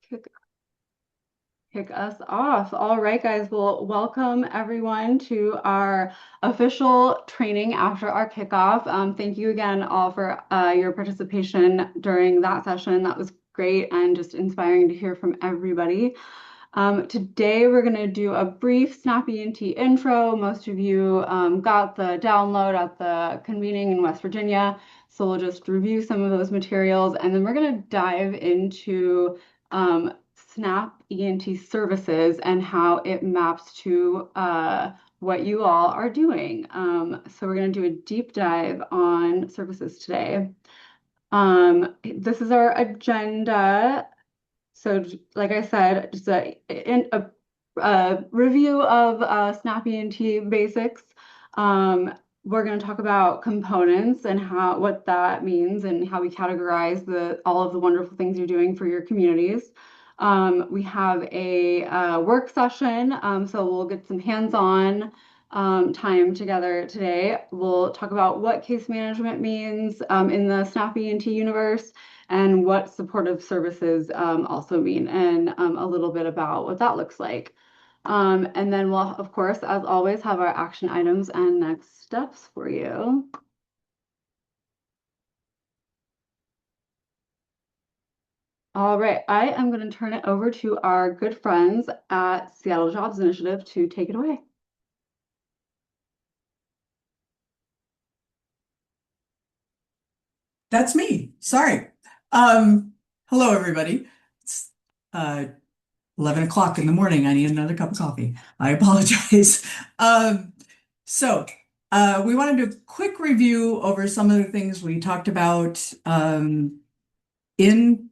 kick, kick us off. All right, guys. Well, welcome everyone to our official training after our kickoff. Thank you again all for your participation during that session. That was great and just inspiring to hear from everybody. Today we're going to do a brief Snap E&T intro. Most of you got the download at the convening in West Virginia, so we'll just review some of those materials, and then we're going to dive into Snap E&T Services and how it maps to what you all are doing. So we're going to do a deep dive on services today. This is our agenda. So, like I said, just a review of Snap E&T basics. We're going to talk about components and what that means and how we categorize all of the wonderful things you're doing for your communities. We have a work session, so we'll get some hands-on time together today. We'll talk about what case management means in the Snap E&T universe, and what supportive services also mean, and a little bit about what that looks like. And then we'll, of course, as always, have our action items and next steps for you. All right, I am going to turn it over to our good friends at Seattle Jobs Initiative to take it away. That's me. Sorry. Hello, everybody. It's 11 o'clock in the morning. I need another cup of coffee. I apologize. So, we want to do a quick review over some of the things we talked about in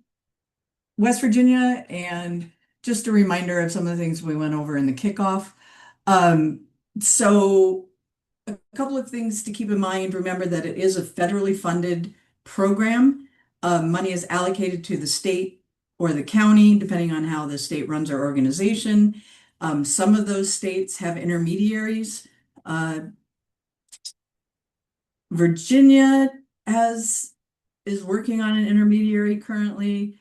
West Virginia, and just a reminder of some of the things we went over in the kickoff. So, a couple of things to keep in mind. Remember that it is a federally funded program. Money is allocated to the state or the county, depending on how the state runs our organization. Some of those states have intermediaries. Virginia is working on an intermediary currently,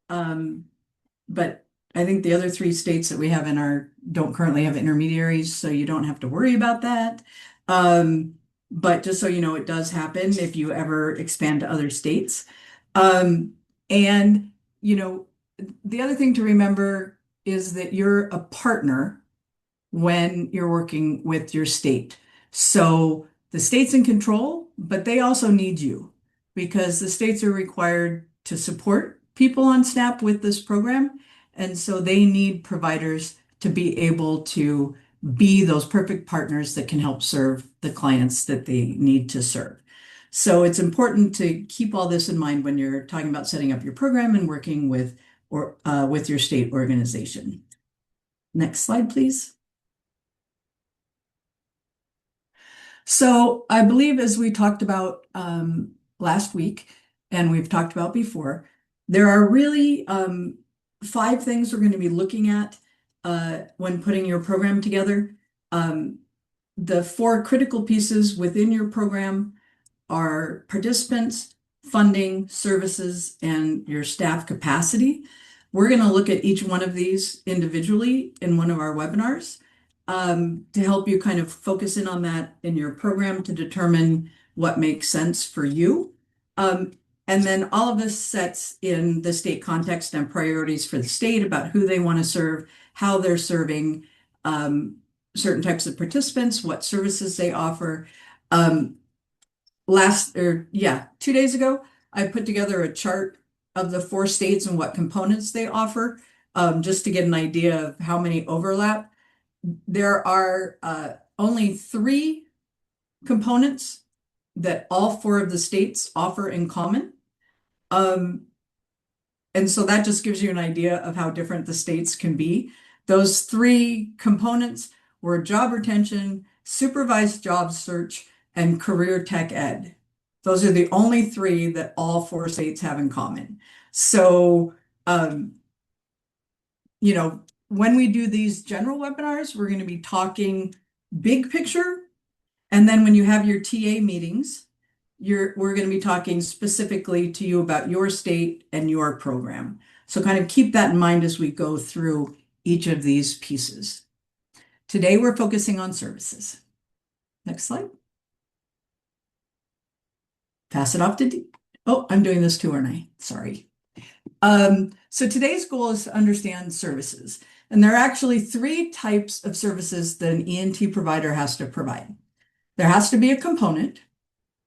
but I think the other three states that we have don't currently have intermediaries, so you don't have to worry about that. But just so you know, it does happen if you ever expand to other states. And, the other thing to remember is that you're a partner when you're working with your state. So the state's in control, but they also need you because the states are required to support people on SNAP with this program. And so they need providers to be able to be those perfect partners that can help serve the clients that they need to serve. So it's important to keep all this in mind when you're talking about setting up your program and working with your state organization. Next slide, please. So I believe, as we talked about last week, and we've talked about before, there are really 5 things we're going to be looking at when putting your program together. The 4 critical pieces within your program are participants, funding, services, and your staff capacity. We're going to look at each one of these individually in one of our webinars to help you kind of focus in on that in your program to determine what makes sense for you. And then all of this sets in the state context and priorities for the state about who they want to serve, how they're serving certain types of participants, what services they offer. 2 days ago, I put together a chart of the 4 states and what components they offer, just to get an idea of how many overlap. There are only 3 components that all 4 of the states offer in common. And so that just gives you an idea of how different the states can be. Those 3 components were job retention, supervised job search, and career tech ed. Those are the only 3 that all 4 states have in common. So, when we do these general webinars, we're going to be talking big picture. And then when you have your TA meetings, we're going to be talking specifically to you about your state and your program. So kind of keep that in mind as we go through each of these pieces. Today, we're focusing on services. Next slide. Pass it off to D. Oh, I'm doing this too, aren't I? Sorry. So today's goal is to understand services. And there are actually three types of services that an E&T provider has to provide. There has to be a component,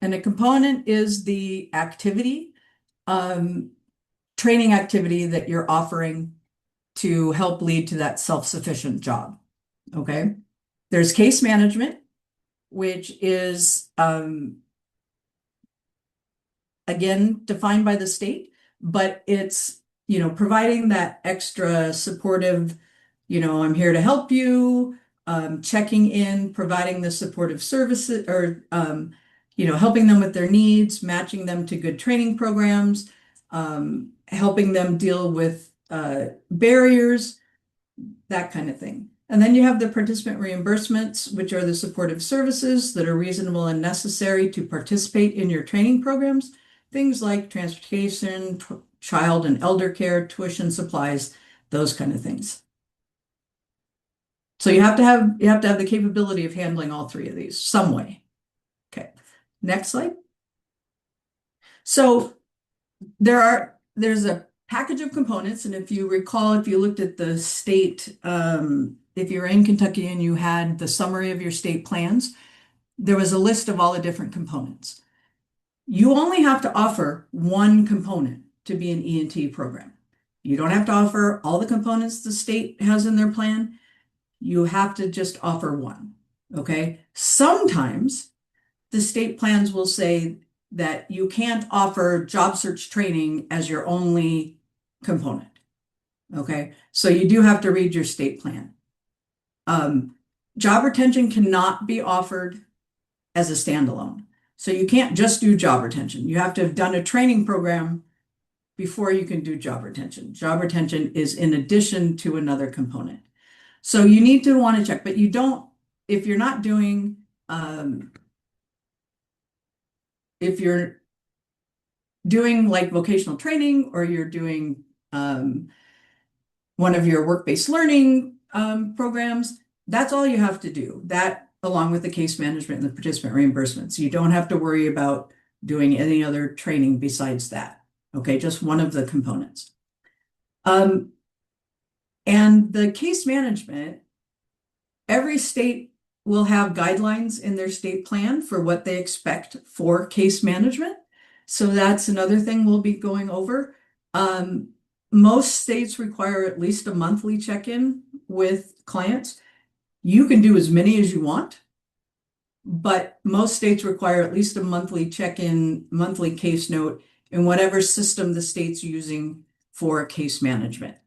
and a component is the activity, training activity that you're offering to help lead to that self-sufficient job. Okay. There's case management, which is again defined by the state, but it's providing that extra supportive, I'm here to help you, checking in, providing the supportive services, or helping them with their needs, matching them to good training programs, helping them deal with barriers, that kind of thing. And then you have the participant reimbursements, which are the supportive services that are reasonable and necessary to participate in your training programs. Things like transportation, child and elder care, tuition, supplies, those kind of things. So you have to have the capability of handling all three of these some way. Okay, next slide. So there's a package of components, and if you recall, if you looked at the state, if you're in Kentucky and you had the summary of your state plans, there was a list of all the different components. You only have to offer one component to be an E&T program. You don't have to offer all the components the state has in their plan. You have to just offer one. Okay. Sometimes the state plans will say that you can't offer job search training as your only component. Okay. So you do have to read your state plan. Job retention cannot be offered as a standalone. So you can't just do job retention. You have to have done a training program before you can do job retention. Job retention is in addition to another component. So you need to want to check, but you don't, if you're not doing, if you're doing like vocational training, or you're doing one of your work-based learning programs, that's all you have to do. That, along with the case management and the participant reimbursements. You don't have to worry about doing any other training besides that. Okay, just one of the components. And the case management, every state will have guidelines in their state plan for what they expect for case management. So that's another thing we'll be going over. Most states require at least a monthly check-in with clients. You can do as many as you want, but most states require at least a monthly check-in, monthly case note in whatever system the state's using for case management.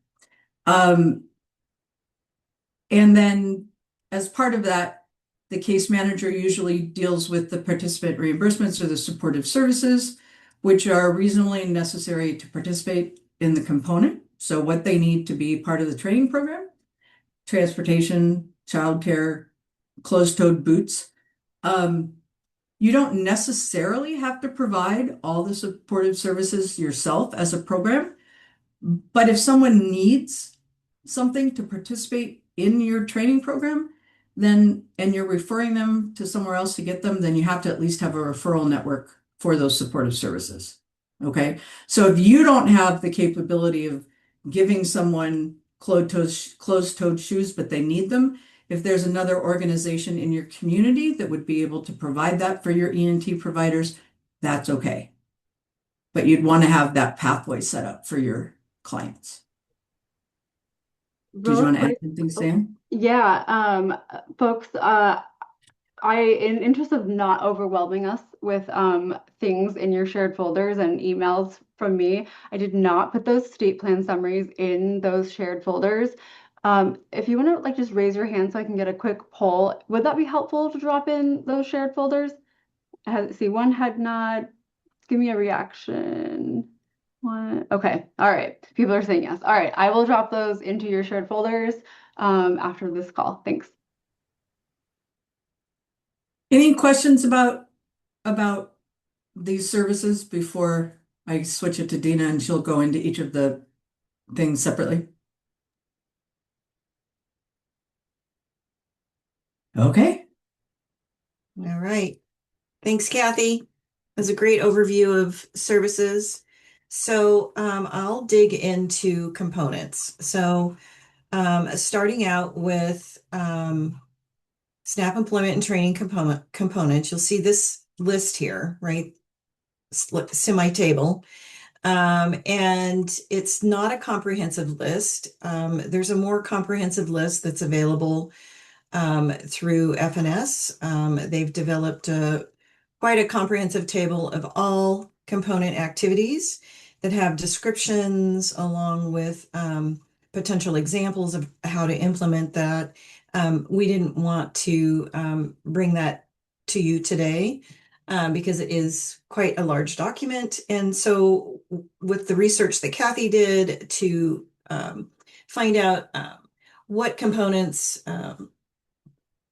And then as part of that, the case manager usually deals with the participant reimbursements or the supportive services, which are reasonably necessary to participate in the component. So what they need to be part of the training program: transportation, childcare, closed-toed boots. You don't necessarily have to provide all the supportive services yourself as a program, but if someone needs something to participate in your training program, then, and you're referring them to somewhere else to get them, then you have to at least have a referral network for those supportive services. Okay. So if you don't have the capability of giving someone closed-toed shoes, but they need them, if there's another organization in your community that would be able to provide that for your E&T providers, that's okay. But you'd want to have that pathway set up for your clients. Did you want to add anything, Sam? Yeah, folks, in interest of not overwhelming us with things in your shared folders and emails from me, I did not put those state plan summaries in those shared folders. If you want to just raise your hand so I can get a quick poll, would that be helpful to drop in those shared folders? See, one head nod. Give me a reaction. One. Okay. All right. People are saying yes. All right. I will drop those into your shared folders after this call. Thanks. Any questions about these services before I switch it to Dina and she'll go into each of the things separately. Okay. All right. Thanks, Kathy. That was a great overview of services. So I'll dig into components. So starting out with SNAP employment and training components, you'll see this list here, right? Semi-table. And it's not a comprehensive list. There's a more comprehensive list that's available through FNS. They've developed quite a comprehensive table of all component activities that have descriptions along with potential examples of how to implement that. We didn't want to bring that to you today because it is quite a large document. And so with the research that Kathy did to find out what components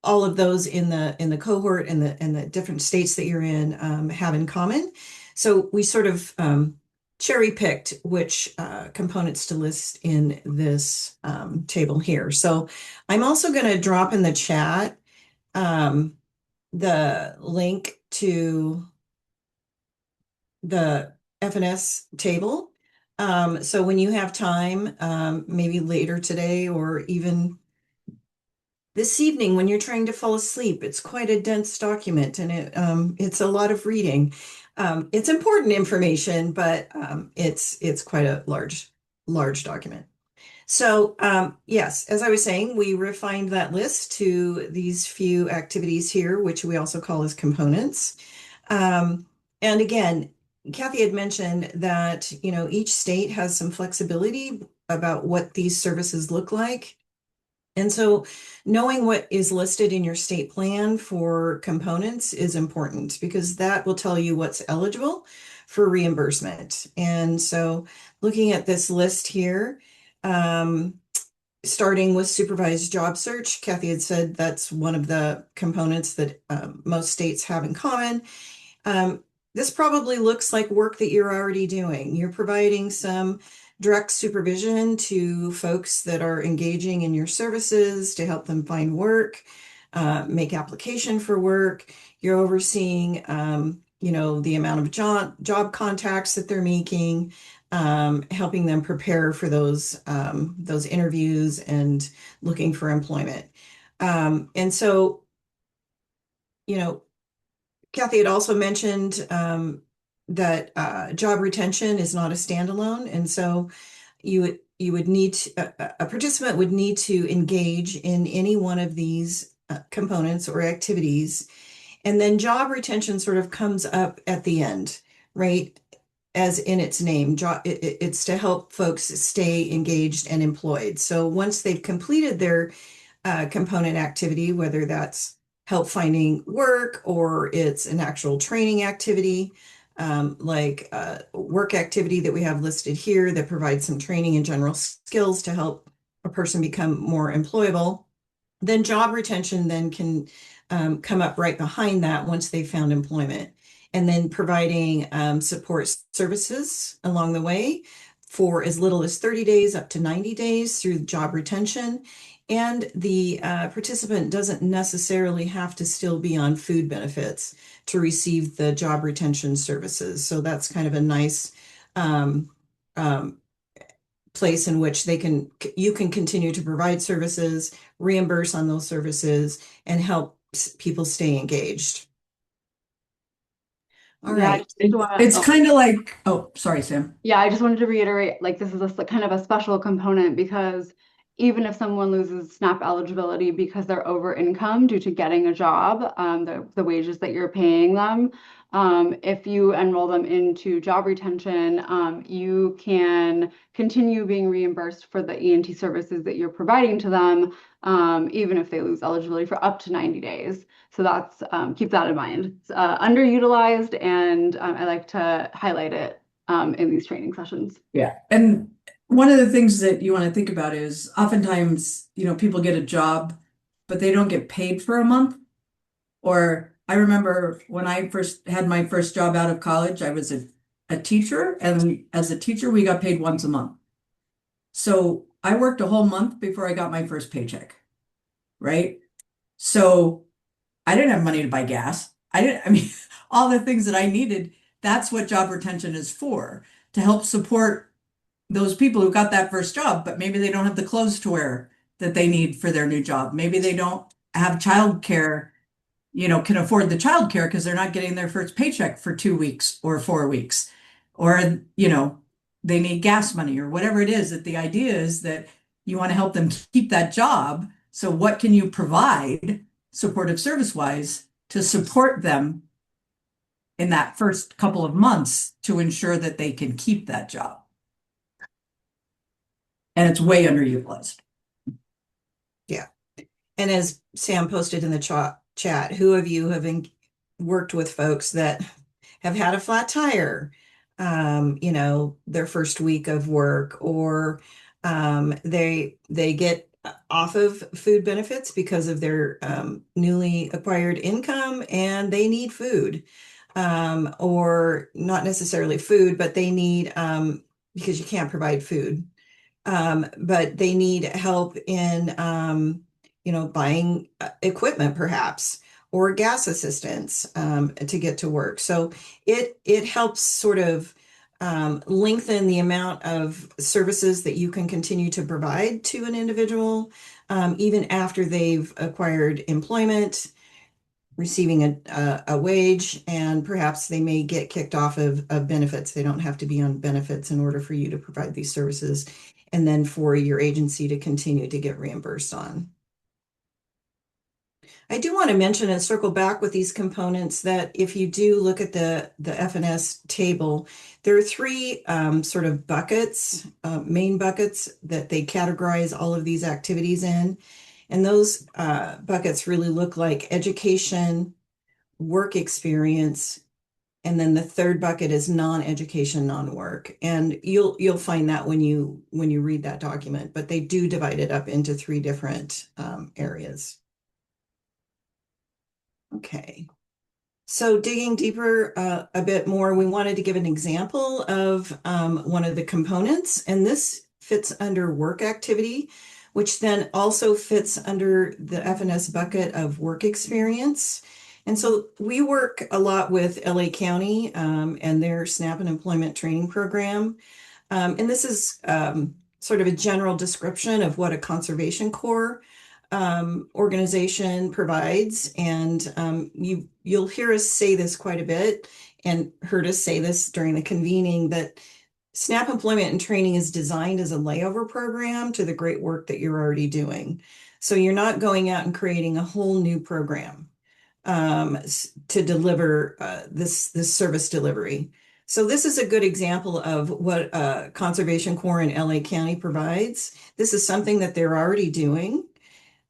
all of those in the cohort and the different states that you're in have in common. So we sort of cherry picked which components to list in this table here. So I'm also going to drop in the chat the link to the FNS table. So when you have time, maybe later today or even this evening when you're trying to fall asleep, it's quite a dense document and it's a lot of reading. It's important information, but it's quite a large document. So yes, as I was saying, we refined that list to these few activities here, which we also call as components. And again, Kathy had mentioned that, you know, each state has some flexibility about what these services look like. And so knowing what is listed in your state plan for components is important because that will tell you what's eligible for reimbursement. And so looking at this list here, starting with supervised job search, Kathy had said that's one of the components that most states have in common. This probably looks like work that you're already doing. You're providing some direct supervision to folks that are engaging in your services to help them find work, make application for work. You're overseeing, you know, the amount of job contacts that they're making, helping them prepare for those interviews and looking for employment. And so, you know, Kathy had also mentioned that job retention is not a standalone, and so you would need to, a participant would need to engage in any one of these components or activities, and then job retention sort of comes up at the end, right? As in its name, it's to help folks stay engaged and employed. So once they've completed their component activity, whether that's help finding work or it's an actual training activity, like work activity that we have listed here that provides some training and general skills to help a person become more employable, then job retention then can come up right behind that once they've found employment. And then providing support services along the way for as little as 30 days up to 90 days through job retention. And the participant doesn't necessarily have to still be on food benefits to receive the job retention services. So that's kind of a nice place in which you can continue to provide services, reimburse on those services, and help people stay engaged. All Yeah, I right. just wanna, It's kind of like, oh, sorry, Sam. yeah, I just wanted to reiterate, like this is kind of a special component because even if someone loses SNAP eligibility because they're over income due to getting a job, the wages that you're paying them, if you enroll them into job retention, you can continue being reimbursed for the E&T services that you're providing to them, even if they lose eligibility for up to 90 days. So that's keep that in mind. It's underutilized, and I like to highlight it in these training sessions. Yeah. And one of the things that you want to think about is oftentimes, you know, people get a job, but they don't get paid for a month. Or I remember when I first had my first job out of college, I was a teacher. And as a teacher, we got paid once a month. So I worked a whole month before I got my first paycheck, right? So I didn't have money to buy gas. I mean, all the things that I needed, that's what job retention is for, to help support those people who got that first job, but maybe they don't have the clothes to wear that they need for their new job. Maybe they don't have childcare, can afford the childcare because they're not getting their first paycheck for 2 weeks or 4 weeks. Or, they need gas money or whatever it is, that the idea is that you want to help them keep that job. So what can you provide supportive service wise to support them in that first couple of months to ensure that they can keep that job? And it's way underutilized. Yeah. And as Sam posted in the chat, who of you have worked with folks that have had a flat tire, their first week of work, or they get off of food benefits because of their newly acquired income and they need food, or not necessarily food, but they need because you can't provide food, but they need help in buying equipment perhaps, or gas assistance to get to work. So it helps sort of lengthen the amount of services that you can continue to provide to an individual, even after they've acquired employment, receiving a wage, and perhaps they may get kicked off of benefits. They don't have to be on benefits in order for you to provide these services, and then for your agency to continue to get reimbursed on. I do want to mention and circle back with these components that if you do look at the FNS table, there are three sort of buckets, main buckets that they categorize all of these activities in. And those buckets really look like education, work experience, and then the third bucket is non-education, non-work. And you'll find that when you read that document, but they do divide it up into three different areas. Okay. So digging deeper a bit more, we wanted to give an example of one of the components, and this fits under work activity, which then also fits under the FNS bucket of work experience. And so we work a lot with LA County and their SNAP and Employment Training Program. And this is sort of a general description of what a Conservation Corps organization provides. And you'll hear us say this quite a bit, and heard us say this during the convening, that SNAP Employment and Training is designed as a layover program to the great work that you're already doing. So you're not going out and creating a whole new program to deliver this service delivery. So this is a good example of what Conservation Corps in LA County provides. This is something that they're already doing.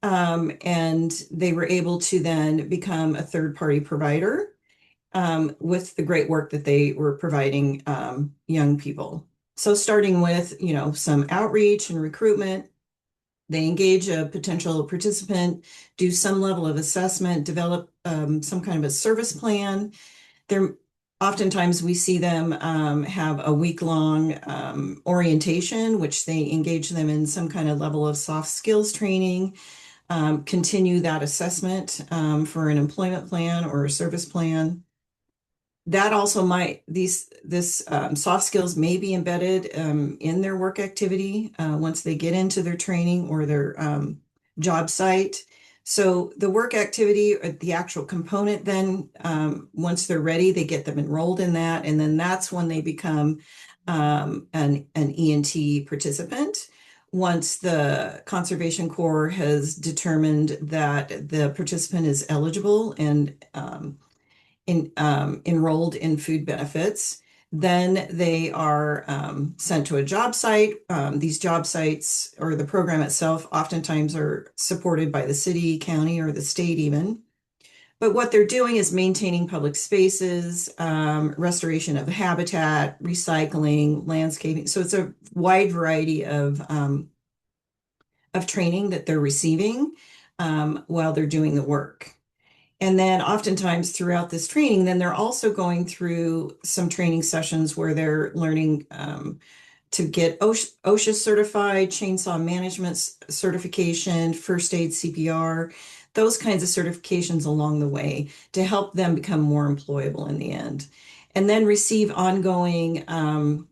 And they were able to then become a third-party provider with the great work that they were providing young people. So starting with, some outreach and recruitment, they engage a potential participant, do some level of assessment, develop some kind of a service plan. Oftentimes we see them have a week-long orientation, which they engage them in some kind of level of soft skills training, continue that assessment for an employment plan or a service plan. That also this soft skills may be embedded in their work activity once they get into their training or their job site. So the work activity, or the actual component, then once they're ready, they get them enrolled in that, and then that's when they become an E&T participant. Once the Conservation Corps has determined that the participant is eligible and enrolled in food benefits, then they are sent to a job site. These job sites, or the program itself, oftentimes are supported by the city, county, or the state even. But what they're doing is maintaining public spaces, restoration of habitat, recycling, landscaping. So it's a wide variety of training that they're receiving while they're doing the work. And then oftentimes throughout this training, then they're also going through some training sessions where they're learning to get OSHA certified, chainsaw management certification, first aid CPR, those kinds of certifications along the way to help them become more employable in the end. And then receive ongoing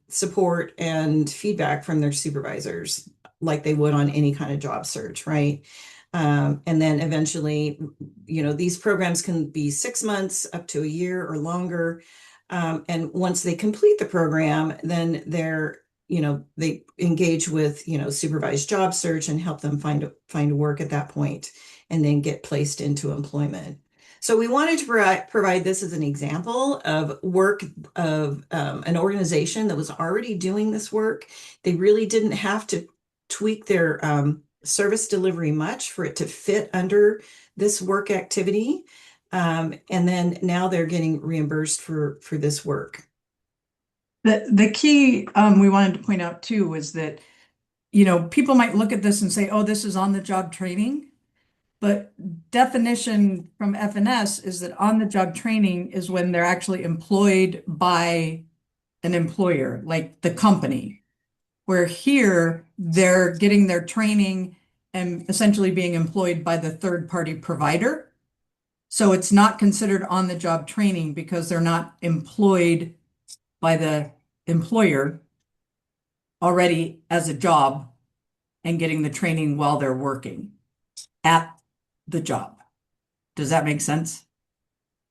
support and feedback from their supervisors, like they would on any kind of job search, right? And then eventually, these programs can be 6 months up to a year or longer. And once they complete the program, then they engage with, supervised job search and help them find work at that point and then get placed into employment. So we wanted to provide this as an example of work of an organization that was already doing this work. They really didn't have to tweak their service delivery much for it to fit under this work activity. And then now they're getting reimbursed for this work. The key we wanted to point out too was that, people might look at this and say, oh, this is on the job training. But definition from FNS is that on the job training is when they're actually employed by an employer, like the company. Where here they're getting their training and essentially being employed by the third party provider. So it's not considered on the job training because they're not employed by the employer already as a job and getting the training while they're working at the job. Does that make sense?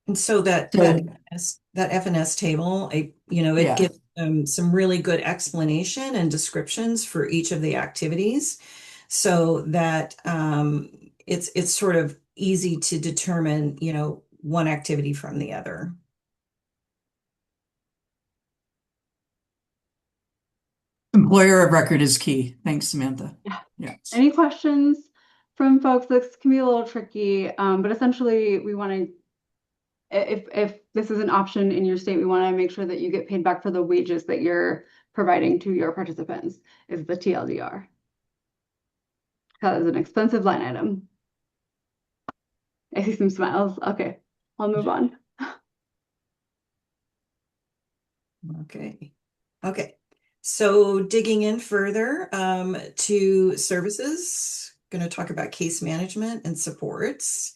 And so that FNS table, it Yeah. gives some really good explanation and descriptions for each of the activities, so that it's sort of easy to determine, one activity from the other. Employer of record is key. Thanks, Samantha. Yeah. Any questions from folks? This can be a little tricky, but essentially we want to, if this is an option in your state, we want to make sure that you get paid back for the wages that you're providing to your participants, is the TLDR. That is an expensive line item. I see some smiles. Okay, I'll move on. Okay. So digging in further to services, going to talk about case management and supports.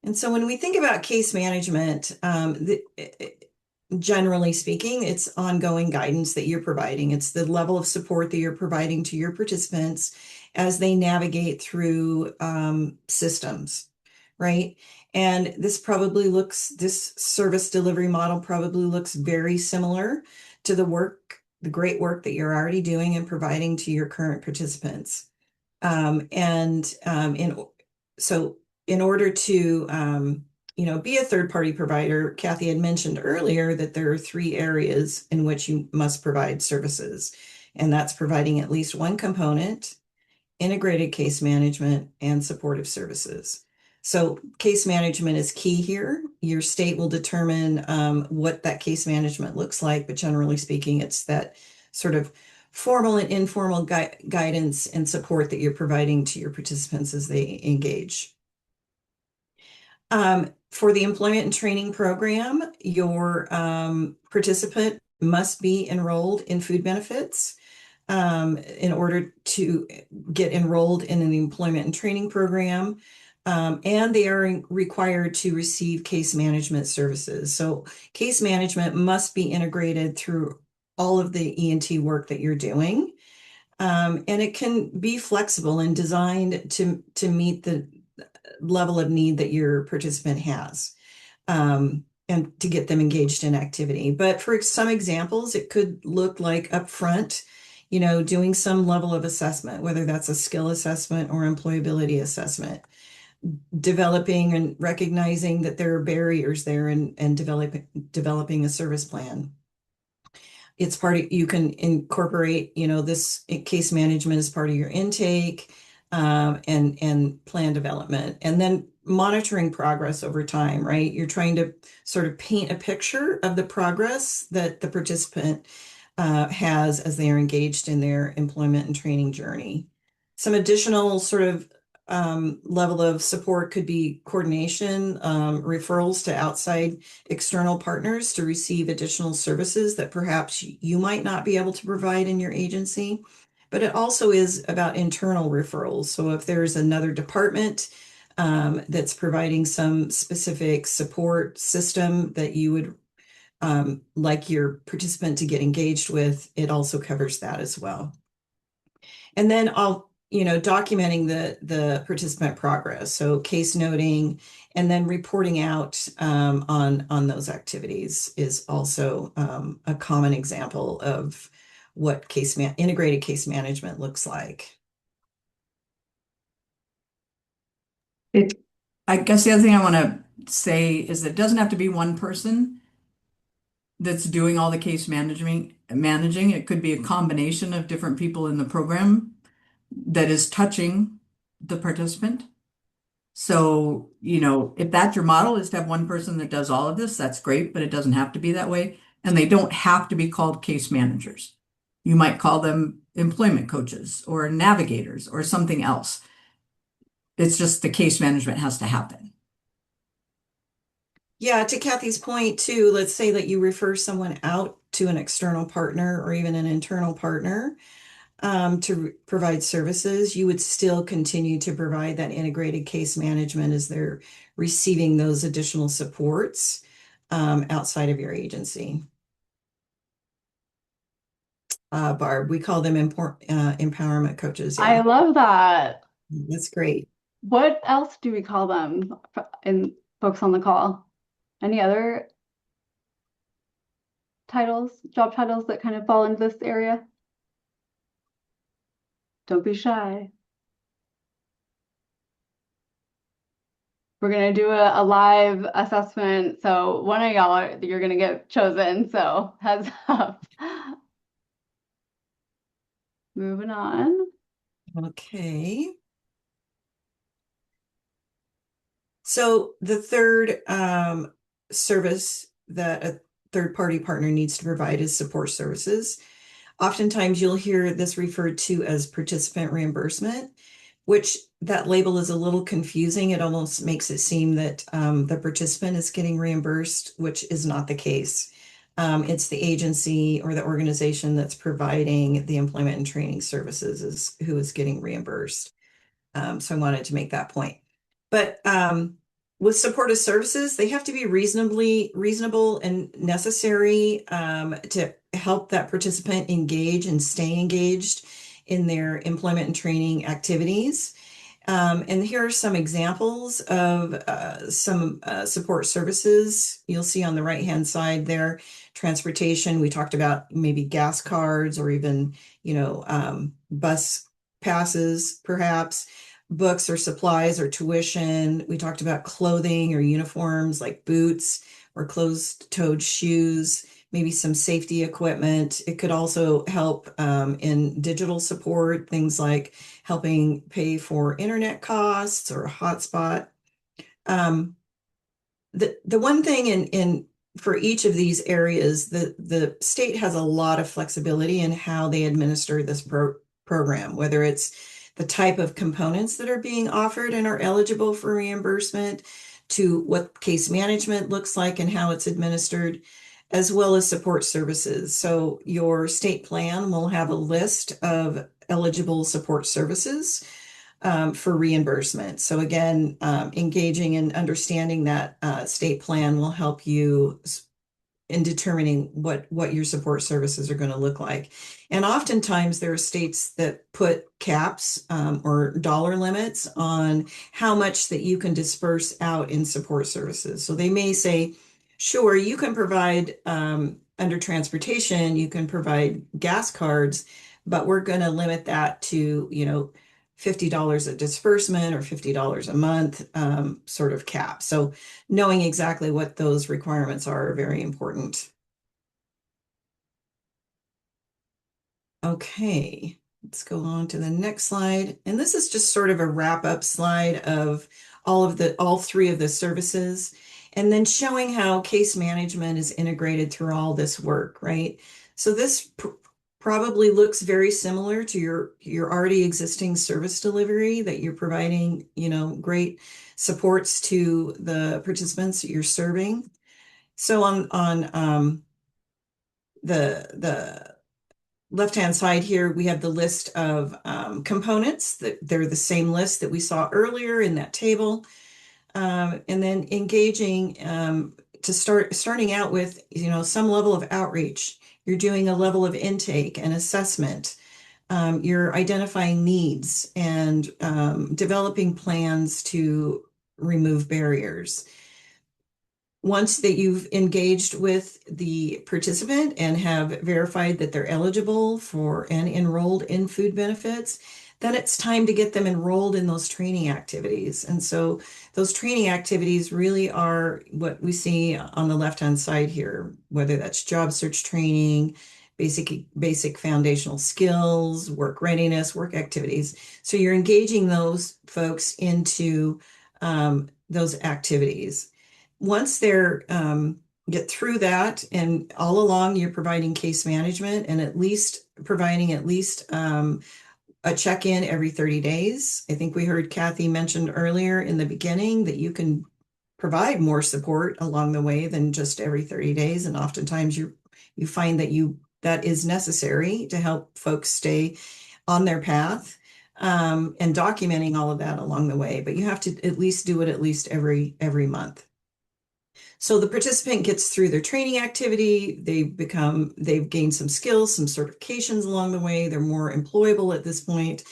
And so when we think about case management, generally speaking, it's ongoing guidance that you're providing. It's the level of support that you're providing to your participants as they navigate through systems, right? And this service delivery model probably looks very similar to the great work that you're already doing and providing to your current participants. So in order to be a third-party provider, Kathy had mentioned earlier that there are 3 areas in which you must provide services, and that's providing at least one component, integrated case management, and supportive services. So case management is key here. Your state will determine what that case management looks like, but generally speaking, it's that sort of formal and informal guidance and support that you're providing to your participants as they engage. For the employment and training program, your participant must be enrolled in food benefits in order to get enrolled in an employment and training program. And they are required to receive case management services. So case management must be integrated through all of the E&T work that you're doing. And it can be flexible and designed to meet the level of need that your participant has, and to get them engaged in activity. But for some examples, it could look like upfront, doing some level of assessment, whether that's a skill assessment or employability assessment, developing and recognizing that there are barriers there, and developing a service plan. It's you can incorporate, this case management as part of your intake, and plan development, and then monitoring progress over time, right? You're trying to sort of paint a picture of the progress that the participant has as they are engaged in their employment and training journey. Some additional sort of level of support could be coordination, referrals to outside external partners to receive additional services that perhaps you might not be able to provide in your agency. But it also is about internal referrals. So if there's another department that's providing some specific support system that you would like your participant to get engaged with, it also covers that as well. And then documenting the participant progress. So case noting and then reporting out on those activities is also a common example of what integrated case management looks like. I guess the other thing I want to say is it doesn't have to be one person that's doing all the case managing. It could be a combination of different people in the program that is touching the participant. So, if that's your model is to have one person that does all of this, that's great, but it doesn't have to be that way. And they don't have to be called case managers. You might call them employment coaches or navigators or something else. It's just the case management has to happen. Yeah, to Kathy's point too, let's say that you refer someone out to an external partner or even an internal partner to provide services, you would still continue to provide that integrated case management as they're receiving those additional supports outside of your agency. Barb, we call them empowerment coaches. I Yeah, love that. that's great. What else do we call them in folks on the call? Any other titles, job titles that kind of fall into this area? Don't be shy. We're gonna do a live assessment, so one of y'all you're gonna get chosen. So heads up. Moving on. Okay. So the third service that a third-party partner needs to provide is support services. Oftentimes you'll hear this referred to as participant reimbursement, which that label is a little confusing. It almost makes it seem that the participant is getting reimbursed, which is not the case. It's the agency or the organization that's providing the employment and training services who is getting reimbursed. So I wanted to make that point. But with supportive services, they have to be reasonable and necessary to help that participant engage and stay engaged in their employment and training activities. And here are some examples of some support services. You'll see on the right-hand side there, transportation. We talked about maybe gas cards or even, bus passes, perhaps, books or supplies or tuition. We talked about clothing or uniforms like boots or closed-toed shoes, maybe some safety equipment. It could also help in digital support, things like helping pay for internet costs or a hotspot. The one thing in for each of these areas, the state has a lot of flexibility in how they administer this program, whether it's the type of components that are being offered and are eligible for reimbursement, to what case management looks like and how it's administered, as well as support services. So your state plan will have a list of eligible support services for reimbursement. So again, engaging and understanding that state plan will help you in determining what your support services are going to look like. And oftentimes there are states that put caps or dollar limits on how much that you can disperse out in support services. So they may say, sure, you can provide under transportation, you can provide gas cards, but we're going to limit that to, $50 a disbursement or $50 a month sort of cap. So knowing exactly what those requirements are very important. Okay, let's go on to the next slide. And this is just sort of a wrap-up slide of all three of the services, and then showing how case management is integrated through all this work, right? So this probably looks very similar to your already existing service delivery that you're providing, great supports to the participants that you're serving. So on the left-hand side here, we have the list of components that they're the same list that we saw earlier in that table. And then engaging to starting out with, some level of outreach. You're doing a level of intake and assessment. You're identifying needs and developing plans to remove barriers. Once that you've engaged with the participant and have verified that they're eligible for and enrolled in food benefits, then it's time to get them enrolled in those training activities. And so those training activities really are what we see on the left-hand side here, whether that's job search training, basic foundational skills, work readiness, work activities. So you're engaging those folks into those activities. Once they're get through that, and all along you're providing case management and providing at least a check-in every 30 days. I think we heard Kathy mentioned earlier in the beginning that you can provide more support along the way than just every 30 days. And oftentimes you find that is necessary to help folks stay on their path, and documenting all of that along the way. But you have to at least do it at least every month. So the participant gets through their training activity, they've gained some skills, some certifications along the way, they're more employable at this point,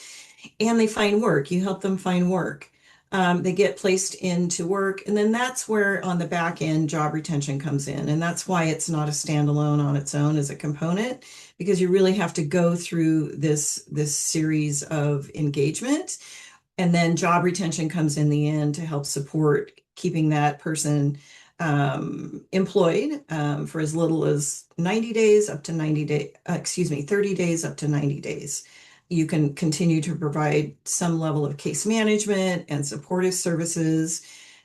and they find work. You help them find work. They get placed into work, and then that's where on the back end job retention comes in. And that's why it's not a standalone on its own as a component, because you really have to go through this series of engagement. And then job retention comes in the end to help support keeping that person employed for as little as 90 days up to 30 days up to 90 days. You can continue to provide some level of case management and supportive services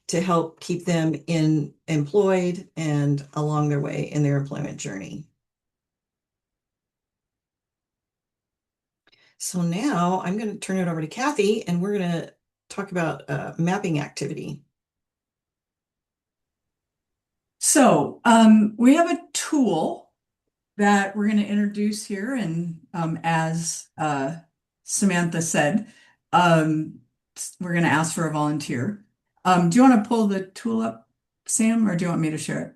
to help keep them employed and along their way in their employment journey. So now I'm going to turn it over to Kathy, and we're going to talk about mapping activity. So we have a tool that we're going to introduce here, and as Samantha said, we're going to ask for a volunteer. Do you want to pull the tool up, Sam, or do you want me to share it?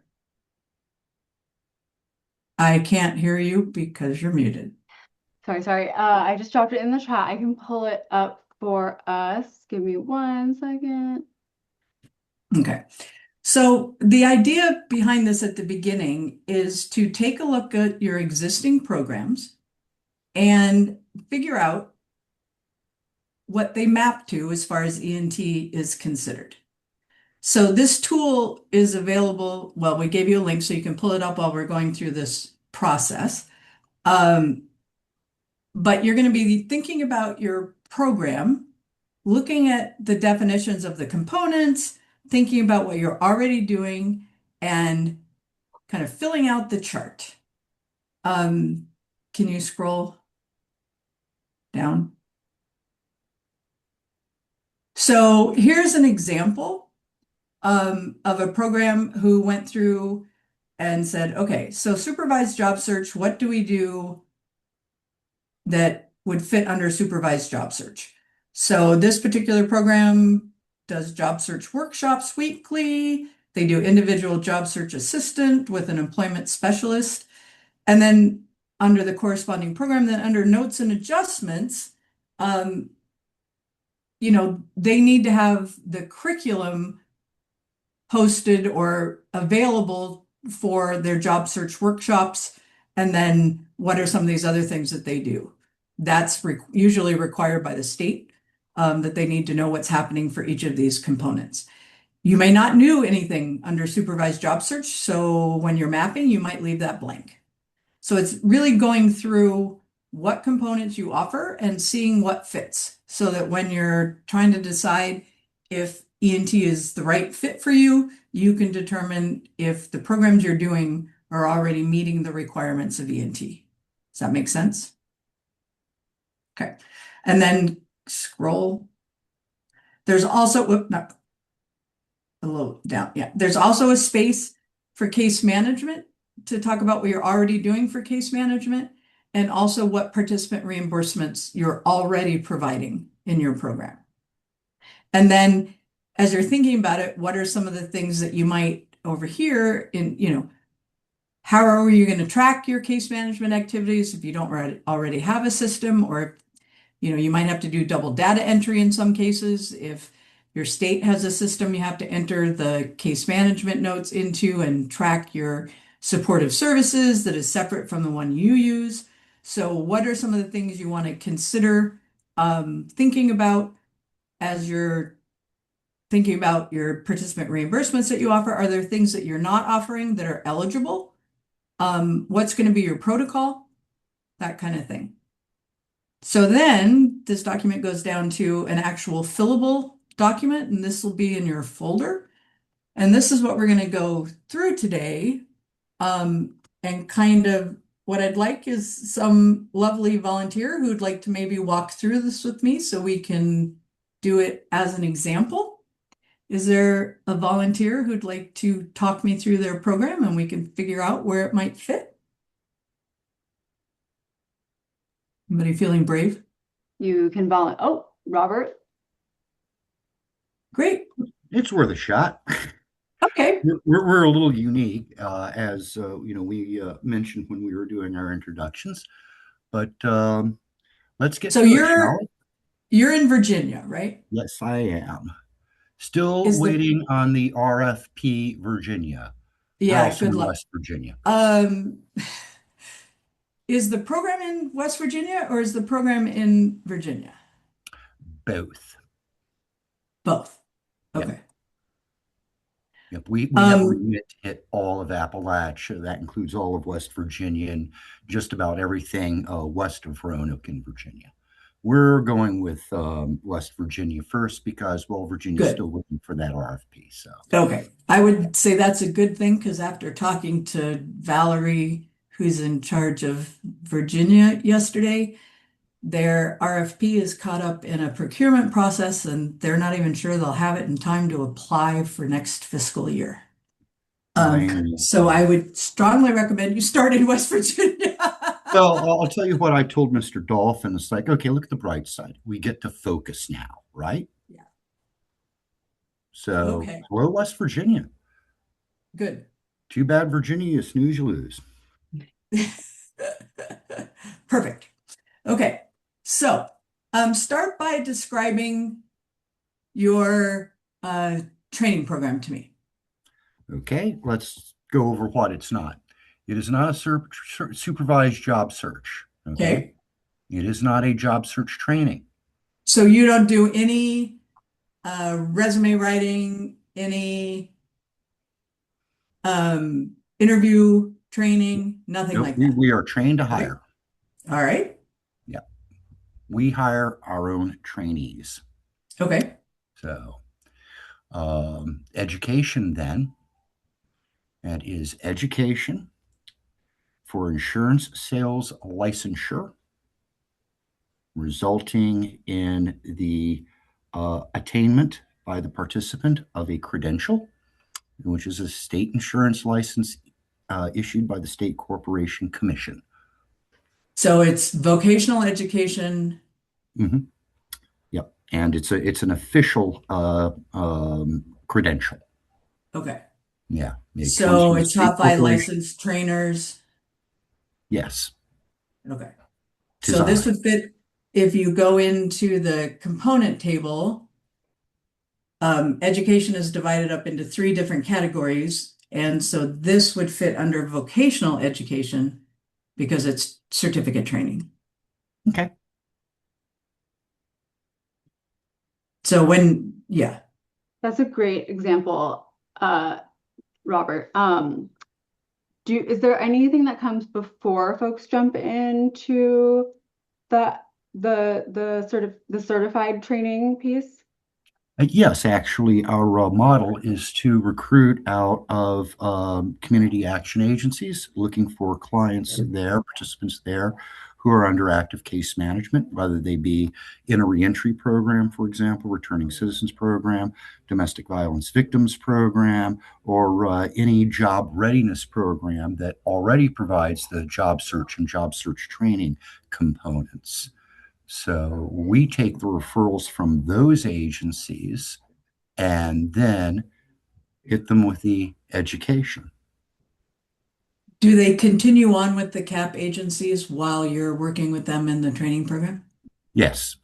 I can't hear you because you're muted. Sorry. I just dropped it in the chat. I can pull it up for us. Give me 1 second. Okay. So the idea behind this at the beginning is to take a look at your existing programs and figure out what they map to as far as E&T is considered. So this tool is available. Well, we gave you a link so you can pull it up while we're going through this process. But you're going to be thinking about your program, looking at the definitions of the components, thinking about what you're already doing, and kind of filling out the chart. Can you scroll down? So here's an example of a program who went through and said, okay, so supervised job search, what do we do that would fit under supervised job search? So this particular program does job search workshops weekly. They do individual job search assistant with an employment specialist. And then under the corresponding program, then under notes and adjustments, they need to have the curriculum posted or available for their job search workshops. And then what are some of these other things that they do? That's usually required by the state, that they need to know what's happening for each of these components. You may not know anything under supervised job search, so when you're mapping, you might leave that blank. So it's really going through what components you offer and seeing what fits, so that when you're trying to decide if E&T is the right fit for you, you can determine if the programs you're doing are already meeting the requirements of E&T. Does that make sense? Okay. And then scroll. There's also, whoop, no, a little down. Yeah. There's also a space for case management to talk about what you're already doing for case management and also what participant reimbursements you're already providing in your program. And then as you're thinking about it, what are some of the things that you might over here in, how are you going to track your case management activities if you don't already have a system, or you might have to do double data entry in some cases. If your state has a system, you have to enter the case management notes into and track your supportive services that is separate from the one you use. So what are some of the things you want to consider thinking about as you're thinking about your participant reimbursements that you offer? Are there things that you're not offering that are eligible? What's going to be your protocol? That kind of thing. So then this document goes down to an actual fillable document, and this will be in your folder. And this is what we're going to go through today. And kind of what I'd like is some lovely volunteer who'd like to maybe walk through this with me so we can do it as an example. Is there a volunteer who'd like to talk me through their program and we can figure out where it might fit? Anybody feeling brave? You can volunteer. Oh, Robert. Great. It's worth a shot. Okay. We're a little unique, as we mentioned when we were doing our introductions. But let's get So to it, shall we? you're in Virginia, right? Yes, I am. Still Is the waiting on the RFP Virginia. We're Yeah, also good in luck. West Virginia. Is the program in West Virginia or is the program in Virginia? Both. Both. Yep. Okay. Yep. We have a remit to hit all of Appalachia. That includes all of West Virginia and just about everything west of Roanoke in Virginia. We're going with West Virginia first because, well, Virginia's Good. still waiting for that RFP. So Okay. I would say that's a good thing because after talking to Valerie, who's in charge of Virginia yesterday, their RFP is caught up in a procurement process and they're not even sure they'll have it in time to apply for next fiscal year. So I would strongly recommend you start in West Virginia. Well, I'll tell you what I told Mr. Dolphin. It's like, okay, look at the bright side. We get to focus now, right? Yeah. So, Okay. hello, West Virginia. Good. Too bad, Virginia. You snooze, you lose. Perfect. Okay. So, start by describing your training program to me. Okay, let's go over what it's not. It is not a supervised job search. Okay. It is not a job search training. So you don't do any resume writing, any interview training, nothing Nope, like that. we are trained to hire. All right. Yeah. We hire our own trainees. Okay. So, education then, that is education for insurance sales licensure, resulting in the attainment by the participant of a credential, which is a state insurance license issued by the State Corporation Commission. So it's vocational education. Mm-hmm. Yep, and it's an official credential. Okay. Yeah. So it's taught by licensed trainers. Yes. Okay. So this would fit if you go into the component table. Education is divided up into 3 different categories. And so this would fit under vocational education because it's certificate training. Okay. So yeah. That's a great example, Robert. Is there anything that comes before folks jump into the certified training piece? Yes, actually, our model is to recruit out of community action agencies, looking for clients there, participants there who are under active case management, whether they be in a reentry program, for example, returning citizens program, domestic violence victims program, or any job readiness program that already provides the job search and job search training components. So we take the referrals from those agencies and then hit them with the education. Do they continue on with the CAP agencies while you're working with them in the training program? Yes,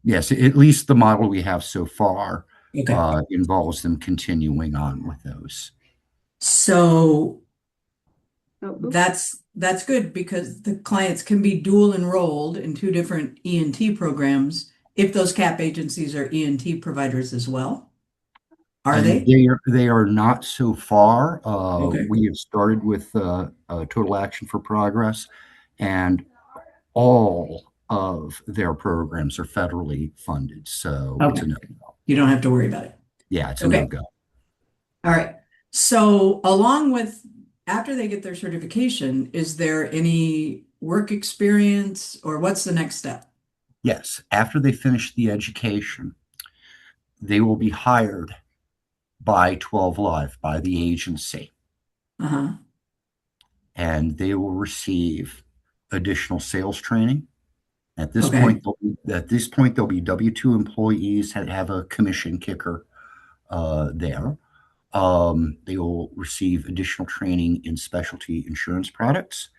yes, at least the model we have so far Okay. involves them continuing on with those. So Oh, oops. that's good because the clients can be dual enrolled in two different E&T programs if those CAP agencies are E&T providers as well. Are And they? they are not so far. Okay. We have started with Total Action for Progress, and all of their programs are federally funded. So it's Okay. a no-go. You don't have to worry about it. Yeah, it's a Okay. no-go. All right. So along with after they get their certification, is there any work experience or what's the next step? Yes, after they finish the education, they will be hired by 12 Live, by the agency, Uh-huh. and they will receive additional sales training. Okay. At this point, they'll be W-2 employees that have a commission kicker there. They will receive additional training in specialty insurance products,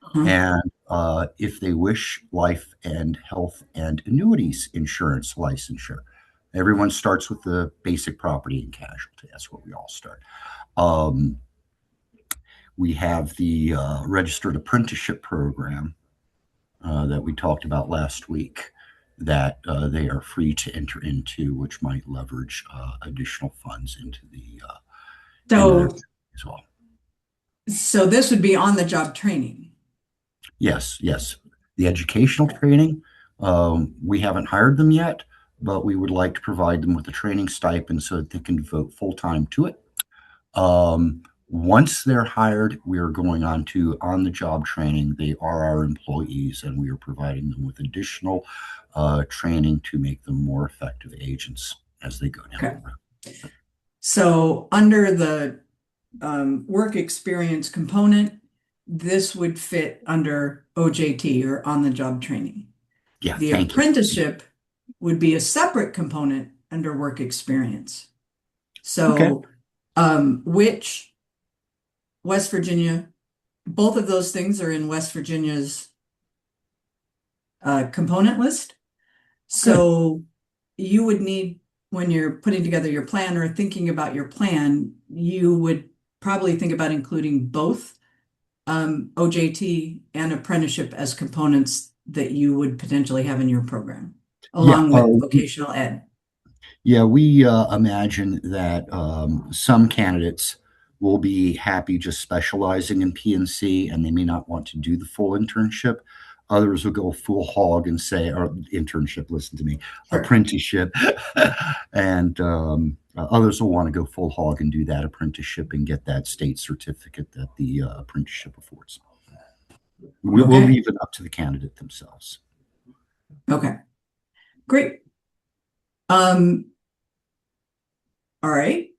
Uh-huh. and if they wish, life and health and annuities insurance licensure. Everyone starts with the basic property and casualty. That's where we all start. Um, we have the registered apprenticeship program that we talked about last week that they are free to enter into, which might leverage additional funds into their So as well. so this would be on the job training. Yes, yes. The educational training, we haven't hired them yet, but we would like to provide them with a training stipend so that they can devote full time to it. Once they're hired, we are going on to on the job training. They are our employees, and we are providing them with additional training to make them more effective agents as they go down Okay. the road. So under the work experience component, this would fit under OJT or on the job training. Yeah, The thank you. apprenticeship would be a separate component under work experience. Okay. So, which West Virginia, both of those things are in West Virginia's component list. Good. So you would need, when you're putting together your plan or thinking about your plan, you would probably think about including both OJT and apprenticeship as components that you would potentially have in your program, Yeah. along with vocational ed. Yeah, we imagine that some candidates will be happy just specializing in PNC and they may not want to do the full internship. Others will go full hog and say, or internship, listen to me, Sure. apprenticeship. And others will want to go full hog and do that apprenticeship and get that state certificate that the apprenticeship affords. We'll Okay. leave it up to the candidate themselves. Okay. Great. All right.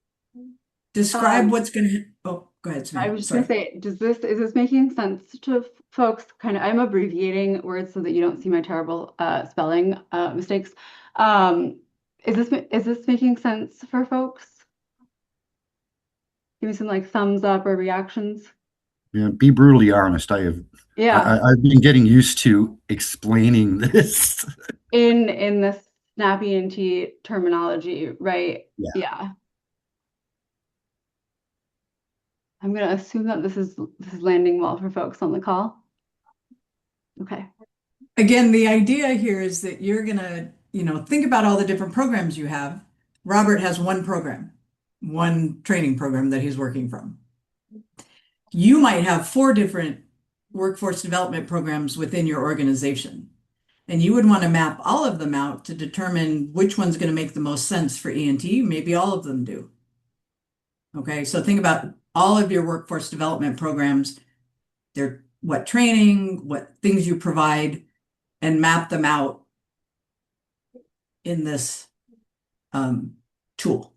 Describe what's going to, oh, go ahead, I Samantha. was just gonna Sorry. say, is this making sense to folks? Kind of, I'm abbreviating words so that you don't see my terrible spelling mistakes. Um, is this making sense for folks? Give me some like thumbs up or reactions. Yeah, be brutally honest. Yeah, I've been getting used to explaining this. in this snappy and T terminology, right? Yeah. Yeah. I'm gonna assume that this is landing well for folks on the call. Okay. Again, the idea here is that you're going to, think about all the different programs you have. Robert has one program, one training program that he's working from. You might have four different workforce development programs within your organization. And you would want to map all of them out to determine which one's going to make the most sense for E&T. Maybe all of them do. Okay, so think about all of your workforce development programs, their what training, what things you provide, and map them out in this tool.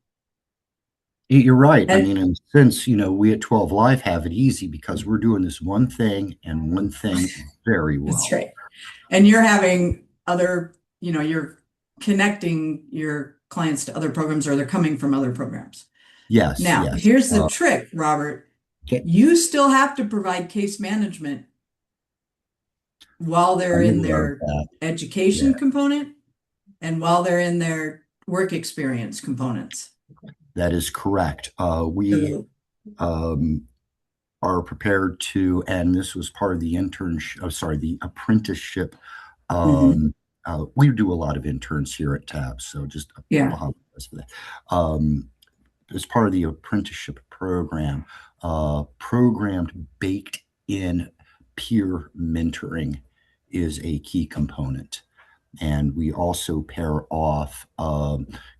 You're right. I And mean, in a sense, we at 12 Live have it easy because we're doing this one thing and one thing very that's well. right. And you're having other, you're connecting your clients to other programs or they're coming from other programs. Yes, Now, yes. here's the trick, Robert. Okay. You still have to provide case management while they're I'm in aware of their that. education Yeah, component and while they're in their work experience components. that is correct. We So, um, are prepared to, and this was part of the the apprenticeship. mhm, We do a lot of interns here at TAB, so just yeah. apologize for that. As part of the apprenticeship program, programmed baked in peer mentoring is a key component. And we also pair off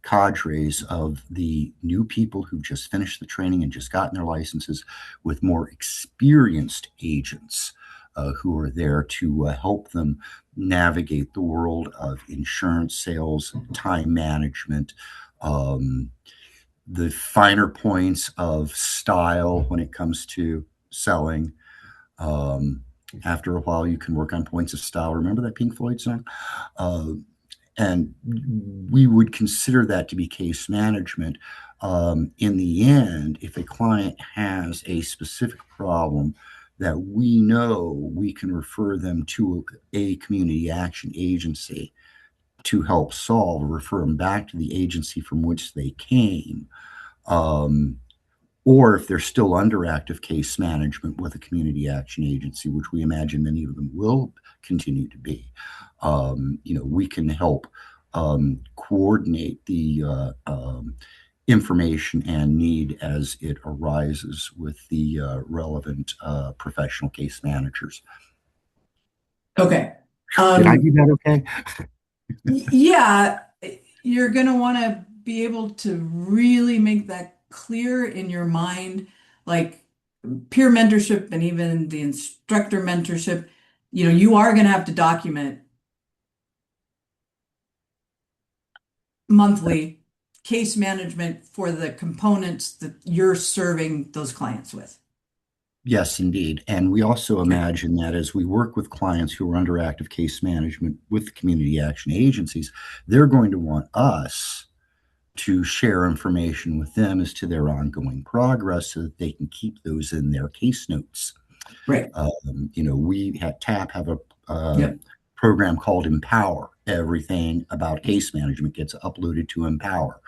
cadres of the new people who've just finished the training and just gotten their licenses with more experienced agents who are there to help them navigate the world of insurance sales, time management, um, the finer points of style when it comes to selling. Um, After a while, you can work on points of style. Remember that Pink Floyd song? Uh, and we would consider that to be case management. In the end, if a client has a specific problem that we know, we can refer them to a community action agency to help solve, or refer them back to the agency from which they came. Um, or if they're still under active case management with a community action agency, which we imagine many of them will continue to be, we can help coordinate the information and need as it arises with the relevant professional case managers. Okay. Did I do Um, that okay? yeah, you're going to want to be able to really make that clear in your mind, like peer mentorship and even the instructor mentorship. You are going to have to document monthly case management for the components that you're serving those clients with. Yes, indeed. And we also Okay. imagine that as we work with clients who are under active case management with community action agencies, they're going to want us to share information with them as to their ongoing progress so that they can keep those in their case notes. Right. We at TAP have a Yep. program called Empower. Everything about case management gets uploaded to Empower.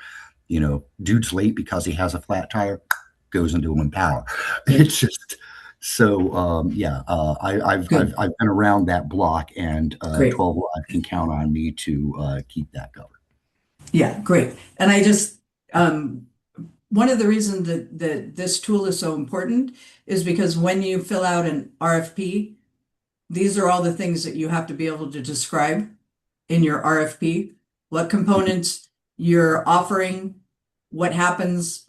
Dude's late because he has a flat tire, goes into Empower. Yep. It's just so yeah. I've been around that block, and Great. 12 Live can count on me to keep that covered. Yeah, great. And um, one of the reasons that this tool is so important is because when you fill out an RFP, these are all the things that you have to be able to describe in your RFP, what components you're offering, what happens,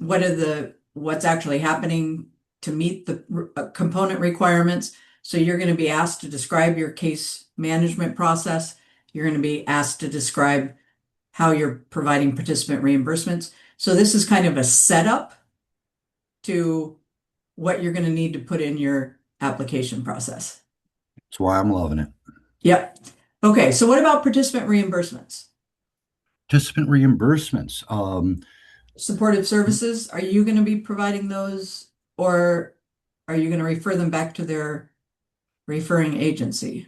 what's actually happening to meet the component requirements. So you're going to be asked to describe your case management process. You're going to be asked to describe how you're providing participant reimbursements. So this is kind of a setup to what you're going to need to put in your application process. That's why I'm loving it. Yep. Okay, so what about participant reimbursements? Participant reimbursements. Supportive services, are you going to be providing those or are you going to refer them back to their referring agency?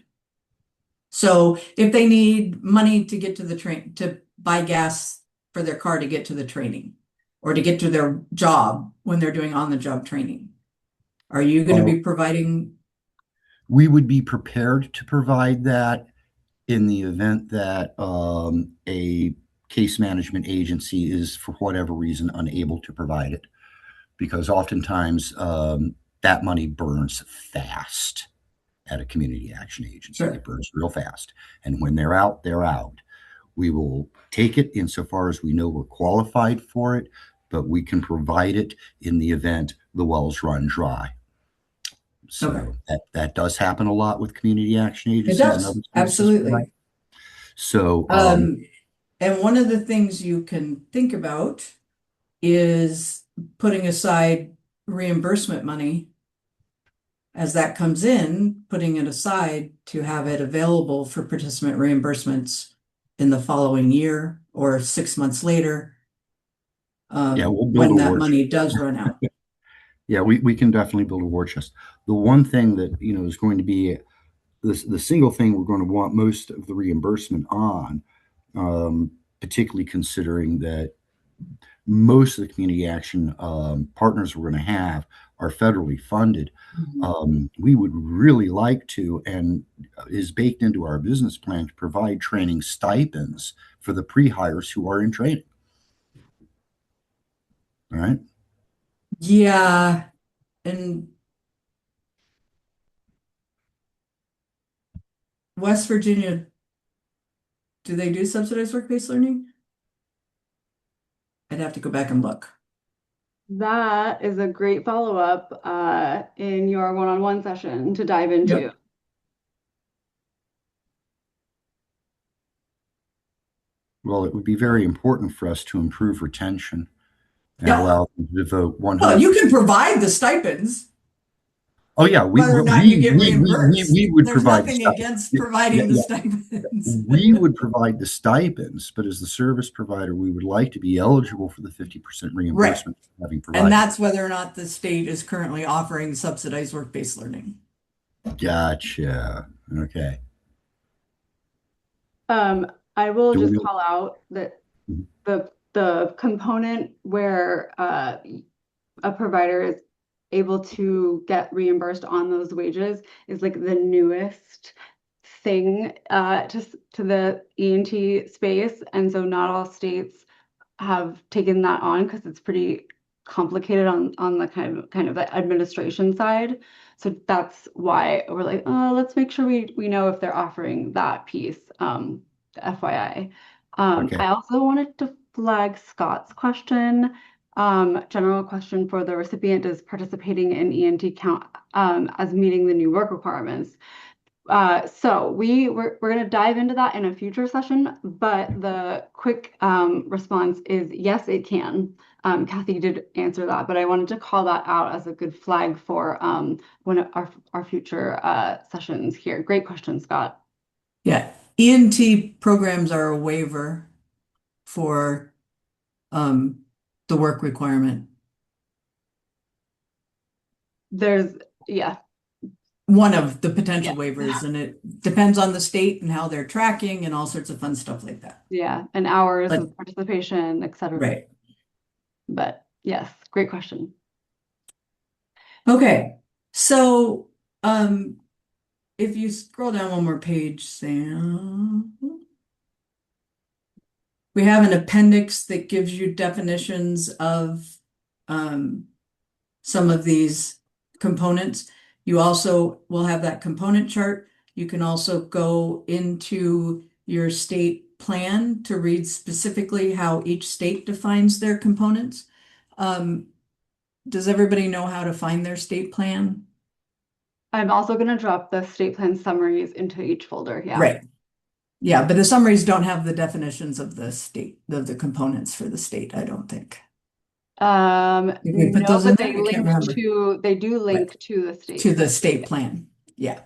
So if they need money to get to the train, to buy gas for their car to get to the training or to get to their job when they're doing on-the-job training, are you going to uh, be providing? we would be prepared to provide that in the event that a case management agency is, for whatever reason, unable to provide it, because oftentimes that money burns fast. at a community action agency. Sure. It burns real fast. And when they're out, they're out. We will take it insofar as we know we're qualified for it, but we can provide it in the event the wells run dry. So Okay. that does happen a lot with community action It agencies and does. other services providers. Absolutely. So And one of the things you can think about is putting aside reimbursement money as that comes in, putting it aside to have it available for participant reimbursements in the following year or 6 months later, yeah, we'll build when a that war chest. money does run out. Yeah, we can definitely build a war chest. The one thing that is going to be the single thing we're going to want most of the reimbursement on, particularly considering that most of the community action partners we're going to have are federally funded. We would really like to, and is baked into our business plan, to provide training stipends for the pre-hires who are in training. All right. Yeah, and West Virginia, do they do subsidized work-based learning? I'd have to go back and look. That is a great follow-up in your one-on-one session to dive into. Yep. Well, it would be very important for us to improve retention and Yeah. allow them to devote 100%. Well, you can provide the stipends, Oh yeah, whether or not you get reimbursed. we would There's provide the nothing stipends. against Yeah, providing the yeah. stipends. We would provide the stipends, but as the service provider, we would like to be eligible for the 50% reimbursement for having provided. And that's whether or not the state is currently offering subsidized work-based learning. Gotcha. Okay. I will Do just we- call out that Mhm. the component where a provider is able to get reimbursed on those wages is like the newest thing to the E&T space, and so not all states have taken that on because it's pretty complicated on the kind of the administration side. So that's why we're like, let's make sure we know if they're offering that piece. FYI. Okay. I also wanted to flag Scott's question. General question for the recipient: does participating in E&T count as meeting the new work requirements? So we're going to dive into that in a future session, but the quick response is yes, it can. Kathy did answer that, but I wanted to call that out as a good flag for one of our future sessions here. Great question, Scott. Yeah, E&T programs are a waiver for the work requirement. Yeah. One of the potential waivers, and it depends on the state and how they're tracking and all sorts of fun stuff like that. Yeah, and hours of participation, et cetera. Right. But yes, great question. Okay, so if you scroll down one more page, Sam, we have an appendix that gives you definitions of some of these components. You also will have that component chart. You can also go into your state plan to read specifically how each state defines their components. Does everybody know how to find their state plan? I'm also going to drop the state plan summaries into each folder. Yeah. Right. Yeah, but the summaries don't have the definitions of the state, of the components for the state, I don't think. Did we put those in there? I can't remember. They do link to the state. To the state plan. Yeah.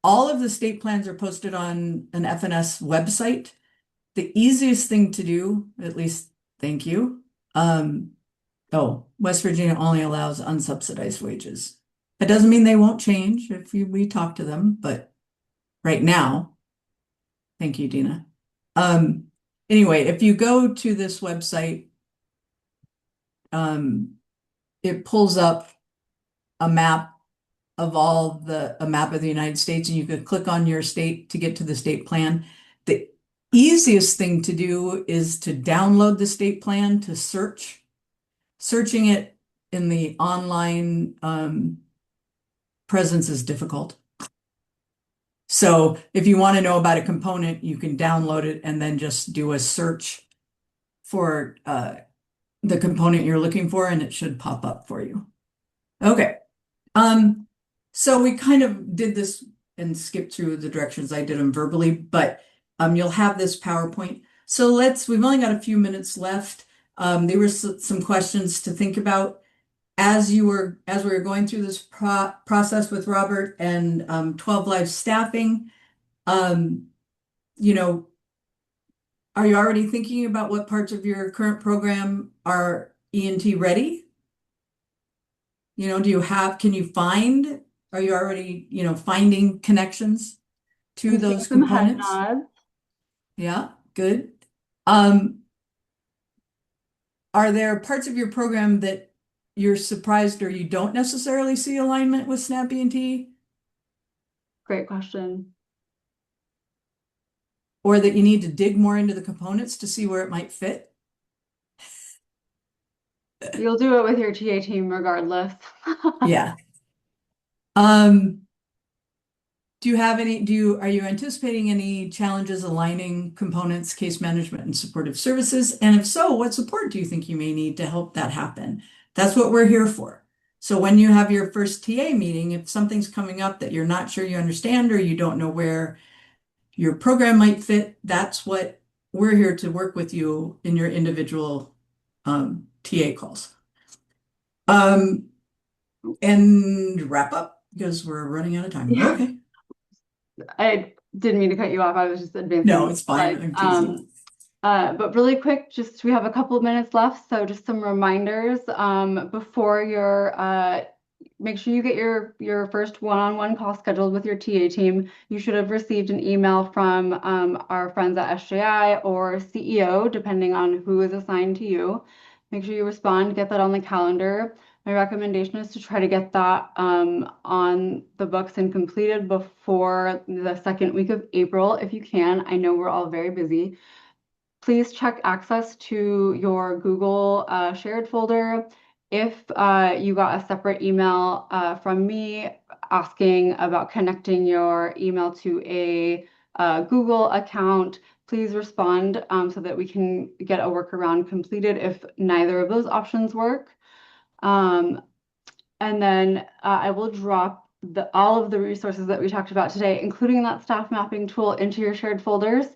All of the state plans are posted on an FNS website. The easiest thing to do, at least, thank you. West Virginia only allows unsubsidized wages. That doesn't mean they won't change if we talk to them, but right now, thank you, Dina. Anyway, if you go to this website, it pulls up a map of a map of the United States, and you could click on your state to get to the state plan. The easiest thing to do is to download the state plan to searching it in the online presence is difficult. So if you want to know about a component, you can download it and then just do a search for the component you're looking for, and it should pop up for you. Okay. So we kind of did this and skipped through the directions. I did them verbally, but you'll have this PowerPoint. So we've only got a few minutes left. There were some questions to think about as we were going through this process with Robert and 12 Live staffing. You know, are you already thinking about what parts of your current program are E&T ready? You know, are you already, finding connections to I'm seeing those some head components? nods. Yeah, good. Are there parts of your program that you're surprised or you don't necessarily see alignment with Snap E&T? Great question. Or that you need to dig more into the components to see where it might fit? You'll do it with your TA team regardless. Yeah. Are you anticipating any challenges aligning components, case management, and supportive services? And if so, what support do you think you may need to help that happen? That's what we're here for. So when you have your first TA meeting, if something's coming up that you're not sure you understand or you don't know where your program might fit, that's what we're here to work with you in your individual TA calls. And wrap up because we're running out of time. Yeah. Okay. I didn't mean to cut you off. I was just advancing. No, it's fine. Slides. I'm teasing. But really quick, we have a couple of minutes left, so just some reminders before make sure you get your first one-on-one call scheduled with your TA team. You should have received an email from our friends at SJI or CEO, depending on who is assigned to you. Make sure you respond, get that on the calendar. My recommendation is to try to get that on the books and completed before the second week of April, if you can. I know we're all very busy. Please check access to your Google shared folder. If you got a separate email from me asking about connecting your email to a Google account, please respond so that we can get a workaround completed if neither of those options work. And then I will drop all of the resources that we talked about today, including that staff mapping tool, into your shared folders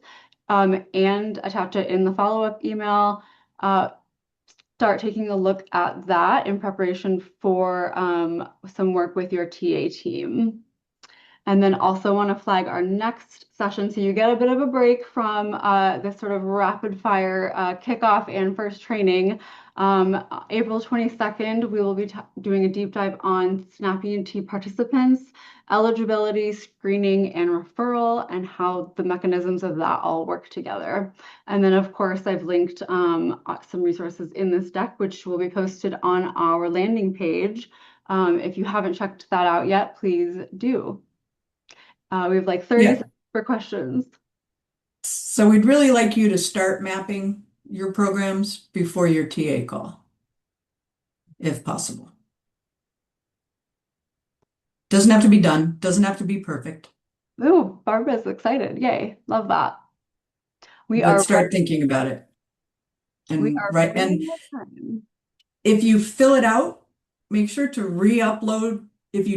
and attach it in the follow-up email. Start taking a look at that in preparation for some work with your TA team. And then also want to flag our next session so you get a bit of a break from this sort of rapid fire kickoff and first training. April 22nd, we will be doing a deep dive on Snap E&T participants, eligibility, screening, and referral, and how the mechanisms of that all work together. And then, of course, I've linked some resources in this deck, which will be posted on our landing page. If you haven't checked that out yet, please do. We have like 30 seconds for questions. So we'd really like you to start mapping your programs before your TA call, if possible. Doesn't have to be done, doesn't have to be perfect. Ooh, Barbara's excited. Yay, love that. But start thinking about it. And if you fill it out, make sure to re-upload. If you